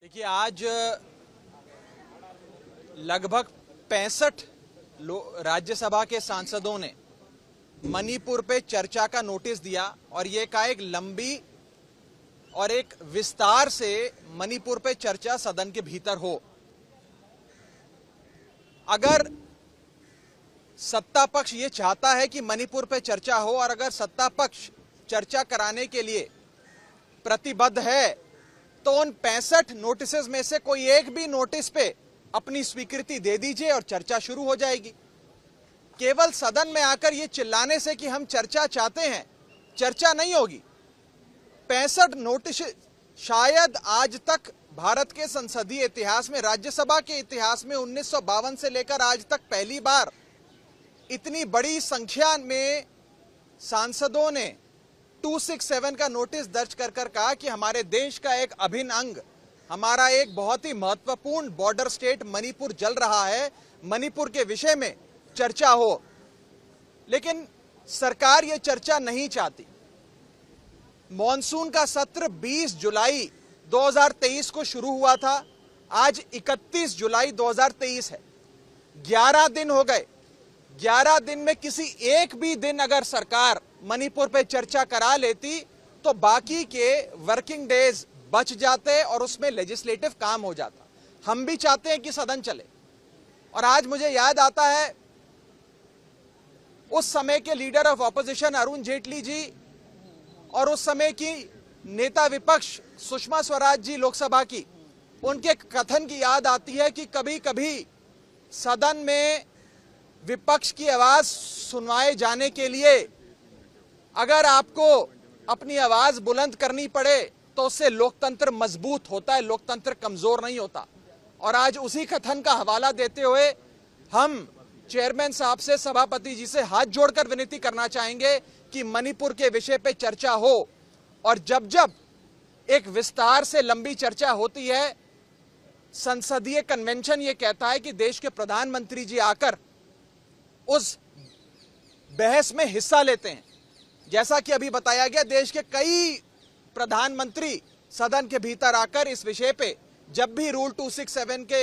देखिए, आज लगभग 65 राज्यसभा के सांसदों ने मणिपुर पे चर्चा का नोटिस दिया और ये कहा एक लंबी और एक विस्तार से मणिपुर पे चर्चा सदन के भीतर हो। अगर सत्ता पक्ष ये चाहता है कि मणिपुर पे चर्चा हो और अगर सत्ता पक्ष चर्चा कराने के लिए प्रतिबद्ध है तो उन 65 नोटिसेस में से कोई एक भी नोटिस पे अपनी स्वीकृति दे दीजिए और चर्चा शुरू हो जाएगी। केवल सदन में आकर ये चिल्लाने से कि हम चर्चा चाहते हैं, चर्चा नहीं होगी। 65 नोटिस शायद आज तक भारत के संसदीय इतिहास में, राज्यसभा के इतिहास में 1952 से लेकर आज तक पहली बार इतनी बड़ी संख्या में सांसदों ने 267 का नोटिस दर्ज कर कहा कि हमारे देश का एक अभिन्न अंग, हमारा एक बहुत ही महत्वपूर्ण बॉर्डर स्टेट मणिपुर जल रहा है, मणिपुर के विषय में चर्चा हो। लेकिन सरकार ये चर्चा नहीं चाहती। मॉनसून का सत्र 20 जुलाई 2023 को शुरू हुआ था, आज 31 जुलाई 2023 है। 11 दिन हो गए। 11 दिन में किसी एक भी दिन अगर सरकार मणिपुर पे चर्चा करा लेती तो बाकी के वर्किंग डेज बच जाते और उसमें लेजिस्लेटिव काम हो जाता। हम भी चाहते हैं कि सदन चले। और आज मुझे याद आता है उस समय के leader of opposition Arun Jaitley ji और उस समय की नेता विपक्ष सुषमा स्वराज जी लोकसभा की, उनके कथन की याद आती है कि कभी कभी सदन में विपक्ष की आवाज सुनवाए जाने के लिए अगर आपको अपनी आवाज बुलंद करनी पड़े तो उससे लोकतंत्र मजबूत होता है, लोकतंत्र कमजोर नहीं होता। और आज उसी कथन का हवाला देते हुए हम चेयरमैन साहब से, सभापति जी से हाथ जोड़कर विनती करना चाहेंगे कि मणिपुर के विषय पे चर्चा हो। और जब जब एक विस्तार से लंबी चर्चा होती है, संसदीय कन्वेंशन ये कहता है कि देश के प्रधानमंत्री जी आकर उस बहस में हिस्सा लेते हैं। जैसा कि अभी बताया गया, देश के कई प्रधानमंत्री सदन के भीतर आकर इस विषय पे जब भी रूल 267 के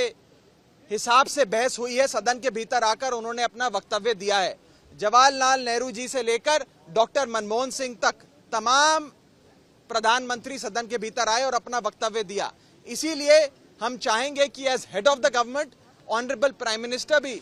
हिसाब से बहस हुई है, सदन के भीतर आकर उन्होंने अपना वक्तव्य दिया है। जवाहरलाल नेहरू जी से लेकर डॉक्टर मनमोहन सिंह तक तमाम प्रधानमंत्री सदन के भीतर आए और अपना वक्तव्य दिया। इसीलिए हम चाहेंगे कि as head of the government honourable prime minister भी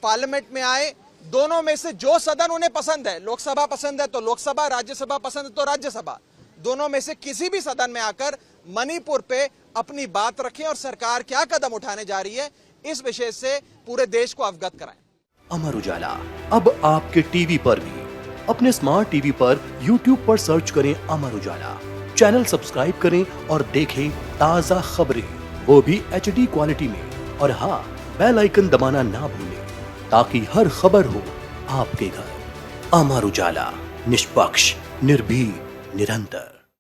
पार्लियामेंट में आए। दोनों में से जो सदन उन्हें पसंद है, लोकसभा पसंद है तो लोकसभा, राज्यसभा पसंद है तो राज्यसभा, दोनों में से किसी भी सदन में आकर मणिपुर पे अपनी बात रखें और सरकार क्या कदम उठाने जा रही है इस विषय से पूरे देश को अवगत कराएं। अमर उजाला अब आपके टीवी पर भी। अपने स्मार्ट टीवी पर YouTube पर सर्च करें अमर उजाला, चैनल सब्सक्राइब करें और देखें ताजा खबरें, वो भी HD क्वालिटी में। और हाँ, बेल आइकन दबाना ना भूलें ताकि हर खबर हो आपके घर। अमर उजाला, निष्पक्ष, निर्भीक, निरंतर।